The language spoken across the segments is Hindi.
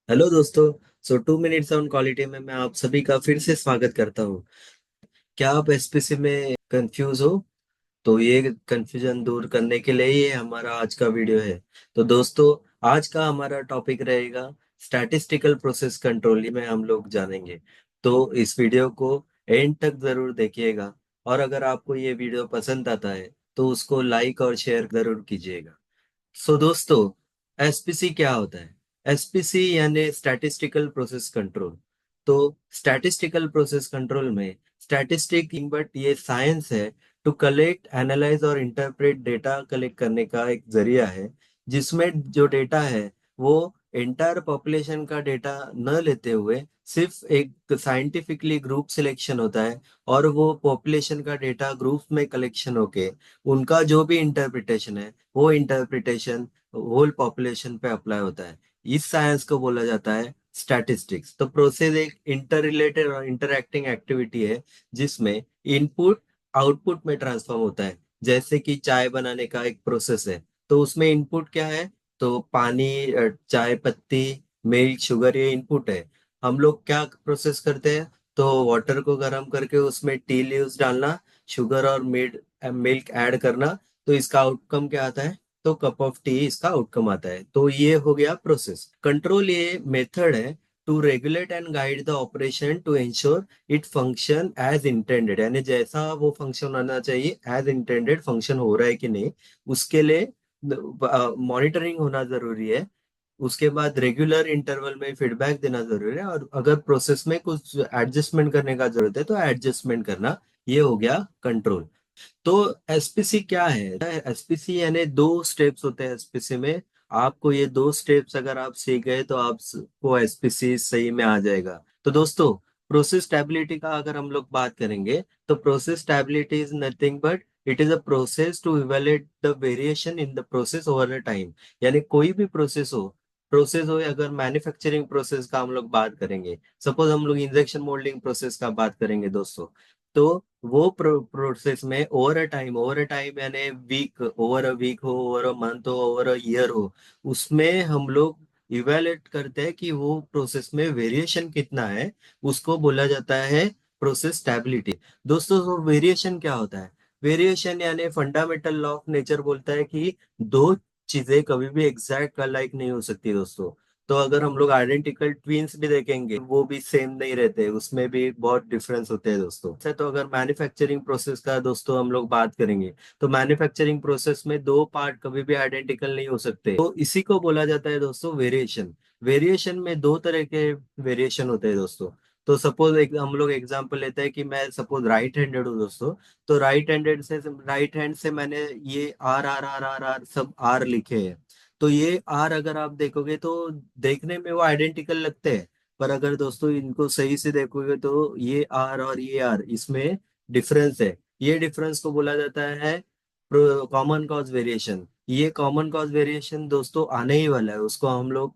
हेलो दोस्तों। सो 2 मिनट्स ऑन क्वालिटी में मैं आप सभी का फिर से स्वागत करता हूँ। क्या आप एसपीसी में कंफ्यूज हो? तो ये कंफ्यूजन दूर करने के लिए ही हमारा आज का वीडियो है। तो दोस्तों, आज का हमारा टॉपिक रहेगा स्टैटिस्टिकल प्रोसेस कंट्रोल में हम लोग जानेंगे। तो इस वीडियो को एंड तक जरूर देखिएगा। और अगर आपको ये वीडियो पसंद आता है तो उसको लाइक और शेयर जरूर कीजिएगा। सो दोस्तों, एसपीसी क्या होता है? एसपीसी यानी स्टैटिस्टिकल प्रोसेस कंट्रोल। तो स्टैटिस्टिकल प्रोसेस कंट्रोल में स्टैटिस्टिक बट ये साइंस है टू कलेक्ट, एनालाइज और इंटरप्रेट डेटा कलेक्ट करने का एक जरिया है, जिसमें जो डेटा है वो एंटायर पॉपुलेशन का डेटा न लेते हुए सिर्फ एक साइंटिफिकली ग्रुप सिलेक्शन होता है। और वो पॉपुलेशन का डेटा ग्रुप में कलेक्शन होके उनका जो भी इंटरप्रिटेशन है वो इंटरप्रिटेशन होल पॉपुलेशन पे अप्लाई होता है। इस साइंस को बोला जाता है स्टैटिस्टिक्स। तो प्रोसेस एक इंटर रिलेटेड और इंटरएक्टिंग एक्टिविटी है, जिसमें इनपुट आउटपुट में ट्रांसफॉर्म होता है। जैसे कि चाय बनाने का एक प्रोसेस है, तो उसमें इनपुट क्या है? तो पानी, चाय पत्ती, मिल्क, शुगर, ये इनपुट है। हम लोग क्या प्रोसेस करते हैं? तो वाटर को गर्म करके उसमें टी लीव्स डालना, शुगर और मिल्क ऐड करना। तो इसका आउटकम क्या आता है? तो कप ऑफ टी इसका आउटकम आता है। तो ये हो गया प्रोसेस कंट्रोल। ये मेथड है to regulate and guide the operation to ensure it function as intended, यानी जैसा वो फंक्शन होना चाहिए एज इंटेंडेड फंक्शन हो रहा है कि नहीं, उसके लिए मॉनिटरिंग होना जरूरी है। उसके बाद रेगुलर इंटरवल में फीडबैक देना जरूरी है, और अगर प्रोसेस में कुछ एडजस्टमेंट करने का जरूरत है तो एडजस्टमेंट करना। ये हो गया कंट्रोल। तो एसपीसी क्या है? एसपीसी यानी दो स्टेप्स होते हैं एसपीसी में। आपको ये दो स्टेप्स अगर आप सीख गए तो आपको एसपीसी सही में आ जाएगा। तो दोस्तों, प्रोसेस स्टेबिलिटी का अगर हम लोग बात करेंगे, तो process stability is nothing but it is a process to evaluate the variation in the process over a time. यानी कोई भी प्रोसेस हो, अगर मैन्युफैक्चरिंग प्रोसेस का हम लोग बात करेंगे, सपोज हम लोग इंजेक्शन मोल्डिंग प्रोसेस का बात करेंगे दोस्तों, तो वो प्रोसेस में ओवर अ टाइम यानी वीक, ओवर अ वीक हो, ओवर अ मंथ हो, ओवर अ ईयर हो, उसमें हम लोग इवेलुएट करते हैं कि वो प्रोसेस में वेरिएशन कितना है। उसको बोला जाता है प्रोसेस स्टेबिलिटी। दोस्तों, वो वेरिएशन क्या होता है? वेरिएशन यानी फंडामेंटल लॉ ऑफ नेचर बोलता है कि दो चीजें कभी भी एग्जैक्ट लाइक नहीं हो सकती दोस्तों। तो अगर हम लोग आइडेंटिकल ट्विंस भी देखेंगे, वो भी सेम नहीं रहते, उसमें भी बहुत डिफरेंस होते हैं दोस्तों। अच्छा, तो अगर मैन्युफैक्चरिंग प्रोसेस का दोस्तों हम लोग बात करेंगे, तो मैन्युफैक्चरिंग प्रोसेस में दो पार्ट कभी भी आइडेंटिकल नहीं हो सकते। तो इसी को बोला जाता है दोस्तों वेरिएशन। वेरिएशन में दो तरह के वेरिएशन होते हैं दोस्तों। तो सपोज एक हम लोग एग्जांपल लेते हैं कि मैं सपोज राइट हैंडेड हूँ दोस्तों। तो राइट हैंड से मैंने ये R R R R R सब आर लिखे हैं। तो ये आर अगर आप देखोगे तो देखने में वो आइडेंटिकल लगते हैं, पर अगर दोस्तों इनको सही से देखोगे तो ये आर और ये आर, इसमें डिफरेंस है। ये डिफरेंस को बोला जाता है कॉमन कॉज वेरिएशन। ये कॉमन कॉज वेरिएशन दोस्तों आने ही वाला है, उसको हम लोग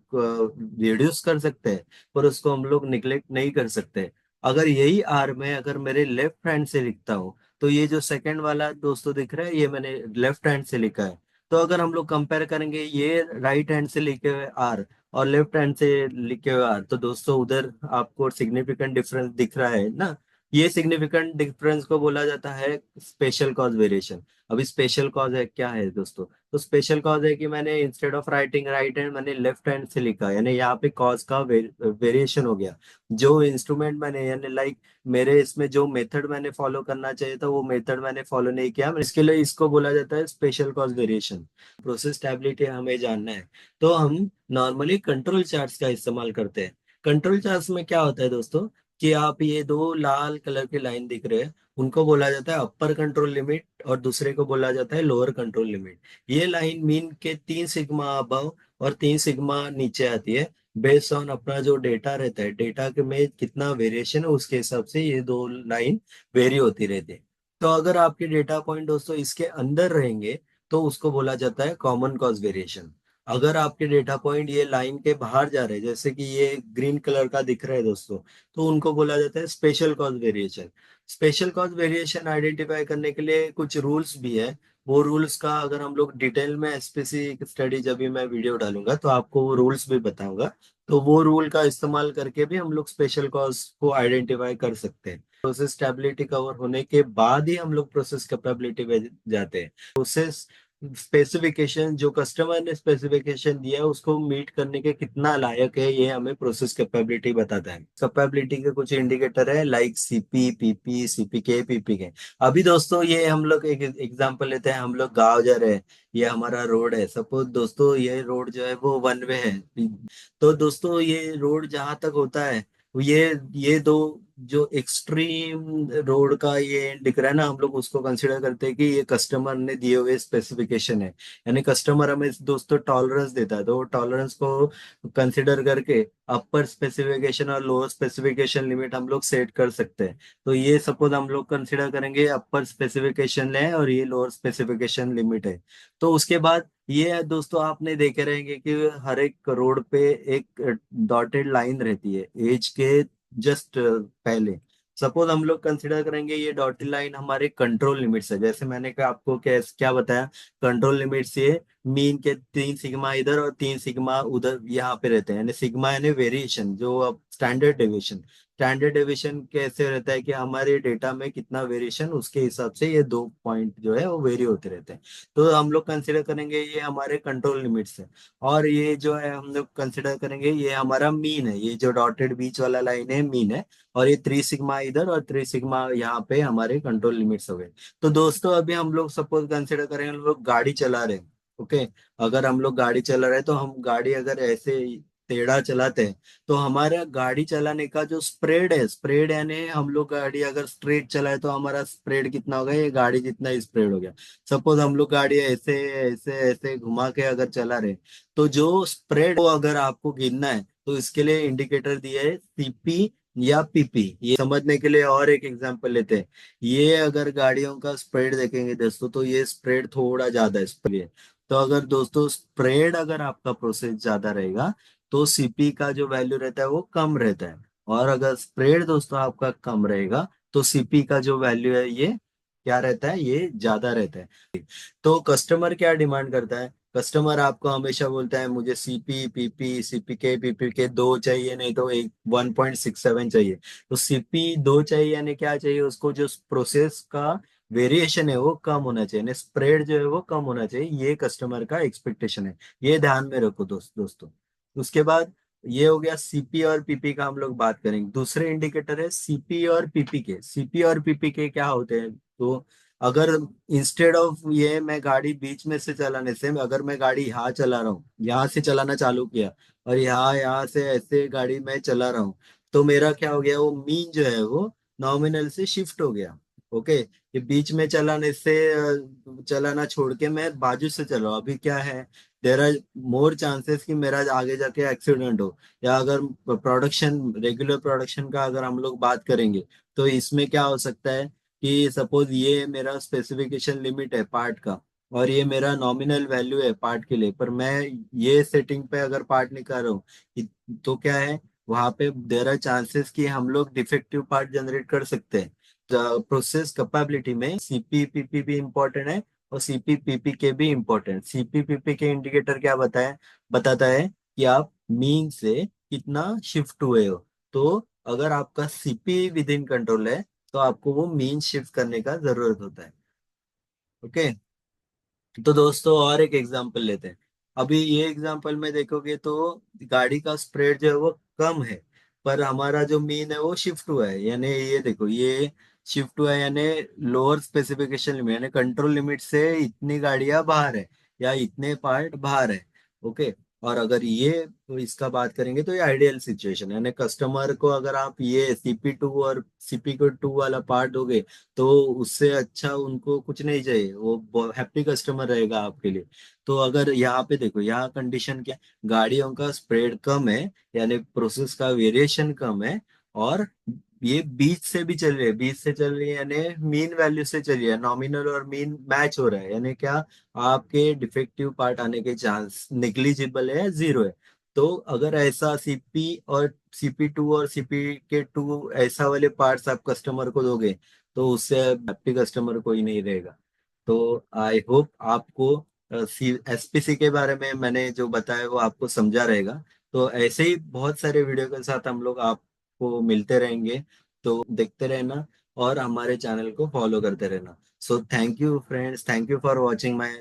रिड्यूस कर सकते हैं, पर उसको हम लोग निग्लेक्ट नहीं कर सकते। अगर यही आर मैं अगर मेरे लेफ्ट हैंड से लिखता हूँ, तो ये जो सेकंड वाला दोस्तों दिख रहा है, ये मैंने लेफ्ट हैंड से लिखा है। तो अगर हम लोग कंपेयर करेंगे ये राइट हैंड से लिखे हुए आर और लेफ्ट हैंड से लिखे हुए आर, तो दोस्तों उधर आपको सिग्निफिकेंट डिफरेंस दिख रहा है ना। ये सिग्निफिकेंट डिफरेंस को बोला जाता है स्पेशल कॉज वेरिएशन। अभी स्पेशल कॉज है क्या है दोस्तों? तो स्पेशल कॉज है कि मैंने instead of writing right hand मैंने लेफ्ट हैंड से लिखा, यानी यहाँ पे कॉज का वेरिएशन हो गया। जो इंस्ट्रूमेंट मैंने यानी लाइक मेरे इसमें जो मेथड मैंने फॉलो करना चाहिए था वो मेथड मैंने फॉलो नहीं किया, इसके लिए इसको बोला जाता है special cause variation. Process stability हमें जानना है, तो हम नॉर्मली कंट्रोल चार्ट्स का इस्तेमाल करते हैं। कंट्रोल चार्ट्स में क्या होता है दोस्तों, कि आप ये दो लाल कलर की लाइन दिख रहे हैं, उनको बोला जाता है अपर कंट्रोल लिमिट और दूसरे को बोला जाता है लोअर कंट्रोल लिमिट। ये लाइन मीन के 3 सिग्मा अबव और 3 सिग्मा नीचे आती है। बेस्ड ऑन अपना जो डेटा रहता है, डेटा के में कितना वेरिएशन है उसके हिसाब से ये दो लाइन वेरी होती रहती है। तो अगर आपके डेटा पॉइंट दोस्तों इसके अंदर रहेंगे, तो उसको बोला जाता है कॉमन कॉज वेरिएशन। अगर आपके डेटा पॉइंट ये लाइन के बाहर जा रहे हैं, जैसे कि ये ग्रीन कलर का दिख रहा है दोस्तों, तो उनको बोला जाता है special cause variation. Special cause variation identify करने के लिए कुछ रूल्स भी है। वो रूल्स का अगर हम लोग डिटेल में स्पेसिफिक स्टडी जब भी मैं वीडियो डालूंगा तो आपको वो रूल्स भी बताऊंगा। तो वो रूल का इस्तेमाल करके भी हम लोग स्पेशल कॉज को आइडेंटिफाई कर सकते हैं। प्रोसेस स्टेबिलिटी कवर होने के बाद ही हम लोग प्रोसेस कैपेबिलिटी पे जाते हैं। प्रोसेस स्पेसिफिकेशन जो कस्टमर ने स्पेसिफिकेशन दिया है उसको मीट करने के कितना लायक है, ये हमें प्रोसेस कैपेबिलिटी बताता है। कैपेबिलिटी के कुछ इंडिकेटर है like CP, PP, CPK, PPK. अभी दोस्तों ये हम लोग एक एग्जांपल लेते हैं, हम लोग गाँव जा रहे हैं, ये हमारा रोड है। सपोज दोस्तों ये रोड जो है वो वन वे है। तो दोस्तों ये रोड जहां तक होता है, ये दो जो एक्सट्रीम रोड का ये दिख रहा है ना, हम लोग उसको कंसिडर करते हैं कि ये कस्टमर ने दिए हुए स्पेसिफिकेशन है। यानी कस्टमर हमें दोस्तों टॉलरेंस देता है, तो वो टॉलरेंस को कंसिडर करके अपर स्पेसिफिकेशन और लोअर स्पेसिफिकेशन लिमिट हम लोग सेट कर सकते हैं। तो ये सपोज हम लोग कंसिडर करेंगे अपर स्पेसिफिकेशन है और ये लोअर स्पेसिफिकेशन लिमिट है। तो उसके बाद ये है दोस्तों, आपने देखे रहेंगे कि हर एक रोड पे एक डॉटेड लाइन रहती है एज के जस्ट पहले। सपोज हम लोग कंसिडर करेंगे ये डॉटेड लाइन हमारे कंट्रोल लिमिट्स है। जैसे मैंने कहा आपको क्या क्या बताया, कंट्रोल लिमिट्स ये मीन के 3 सिग्मा इधर और 3 सिग्मा उधर यहाँ पे रहते हैं। यानी सिग्मा यानी वेरिएशन, जो अब स्टैंडर्ड डेविएशन। स्टैंडर्ड डेविएशन कैसे रहता है कि हमारे डेटा में कितना वेरिएशन, उसके हिसाब से ये 2 पॉइंट जो है वो वेरी होते रहते हैं। तो हम लोग कंसिडर करेंगे ये हमारे कंट्रोल लिमिट्स है। और ये जो है हम लोग कंसिडर करेंगे ये हमारा मीन है, ये जो डॉटेड बीच वाला लाइन है मीन है। और ये 3 सिग्मा इधर और 3 सिग्मा यहाँ पे हमारे कंट्रोल लिमिट्स हो गए। तो दोस्तों अभी हम लोग सपोज कंसिडर करेंगे, हम लोग गाड़ी चला रहे हैं। ओके, अगर हम लोग गाड़ी चला रहे हैं तो हम गाड़ी अगर ऐसे टेढ़ा चलाते हैं तो हमारा गाड़ी चलाने का जो स्प्रेड है, स्प्रेड यानी हम लोग गाड़ी अगर स्ट्रेट चलाए तो हमारा स्प्रेड कितना होगा, ये गाड़ी जितना स्प्रेड हो गया। सपोज हम लोग गाड़ी ऐसे ऐसे ऐसे घुमा के अगर चला रहे, तो जो स्प्रेड को अगर आपको गिनना है तो इसके लिए इंडिकेटर दिया है सीपी या पीपी। ये समझने के लिए और एक एग्जांपल लेते हैं। ये अगर गाड़ियों का स्प्रेड देखेंगे दोस्तों तो ये स्प्रेड थोड़ा ज्यादा है स्प्रेड। तो अगर दोस्तों स्प्रेड अगर आपका प्रोसेस ज्यादा रहेगा तो सीपी का जो वैल्यू रहता है वो कम रहता है। और अगर स्प्रेड दोस्तों आपका कम रहेगा तो सीपी का जो वैल्यू है ये क्या रहता है, ये ज्यादा रहता है। तो कस्टमर क्या डिमांड करता है, कस्टमर आपको हमेशा बोलता है मुझे सीपी, पीपी, सीपीके, पीपीके दो चाहिए, नहीं तो एक 1.67 चाहिए। तो सीपी दो चाहिए यानी क्या चाहिए उसको, जो प्रोसेस का वेरिएशन है वो कम होना चाहिए, यानी स्प्रेड जो है वो कम होना चाहिए। ये कस्टमर का एक्सपेक्टेशन है, ये ध्यान में रखो दोस्तों। उसके बाद ये हो गया सीपी और पीपी का, हम लोग बात करेंगे। दूसरे इंडिकेटर है सीपी और पीपी के। सीपी और पीपी के क्या होते हैं, तो अगर इंस्टेड ऑफ ये मैं गाड़ी बीच में से चलाने से, अगर मैं गाड़ी यहाँ चला रहा हूँ, यहाँ से चलाना चालू किया और यहाँ से ऐसे गाड़ी में चला रहा हूँ, तो मेरा क्या हो गया, वो मीन जो है वो नॉमिनल से शिफ्ट हो गया। ओके, ये बीच में चलाने से चलाना छोड़ के मैं बाजू से चल रहा हूँ, अभी क्या है, देर आर मोर चांसेस कि मेरा आगे जाके एक्सीडेंट हो। या अगर प्रोडक्शन, रेगुलर प्रोडक्शन का अगर हम लोग बात करेंगे तो इसमें क्या हो सकता है कि सपोज ये मेरा स्पेसिफिकेशन लिमिट है पार्ट का और ये मेरा नॉमिनल वैल्यू है पार्ट के लिए, पर मैं ये सेटिंग पे अगर पार्ट नहीं कर रहा हूँ तो क्या है, वहां पे देर आर चांसेस कि हम लोग डिफेक्टिव पार्ट जनरेट कर सकते हैं। प्रोसेस कैपेबिलिटी में सीपीपीपी भी इम्पोर्टेंट है और सीपीपीपी के भी इम्पोर्टेंट। सीपीपीपी के इंडिकेटर क्या बताता है कि आप मीन से कितना शिफ्ट हुए हो। तो अगर आपका सीपी विद इन कंट्रोल है तो आपको वो मीन शिफ्ट करने का जरूरत होता है। ओके, तो दोस्तों और एक एग्जांपल लेते हैं। अभी ये एग्जांपल में देखोगे तो गाड़ी का स्प्रेड जो है वो कम है, पर हमारा जो मीन है वो शिफ्ट हुआ है। यानी ये देखो ये शिफ्ट हुआ है, यानी लोअर स्पेसिफिकेशन लिमिट, यानी कंट्रोल लिमिट से इतनी गाड़ियां बाहर है या इतने पार्ट बाहर है। ओके, और अगर ये तो इसका बात करेंगे तो ये आइडियल सिचुएशन है, यानी कस्टमर को अगर आप ये CP2 और CP2 वाला पार्ट दोगे तो उससे अच्छा उनको कुछ नहीं चाहिए, वो हैप्पी कस्टमर रहेगा आपके लिए। तो अगर यहाँ पे देखो, यहाँ कंडीशन क्या, गाड़ियों का स्प्रेड कम है यानी प्रोसेस का वेरिएशन कम है, और ये बीच से भी चल रही है, बीच से चल रही है यानी मीन वैल्यू से चल रही है, नॉमिनल और मीन मैच हो रहा है। यानी क्या, आपके डिफेक्टिव पार्ट आने के चांस निग्लिजिबल है, जीरो है। तो अगर ऐसा CP2 और CP के 2 ऐसा वाले पार्ट्स आप कस्टमर को दोगे तो उससे हैप्पी कस्टमर कोई नहीं रहेगा। तो आई होप आपको एसपीसी के बारे में मैंने जो बताया वो आपको समझा रहेगा। तो ऐसे ही बहुत सारे वीडियो के साथ हम लोग आपको मिलते रहेंगे। तो देखते रहना और हमारे चैनल को फॉलो करते रहना। So thank you friends, thank you for watching my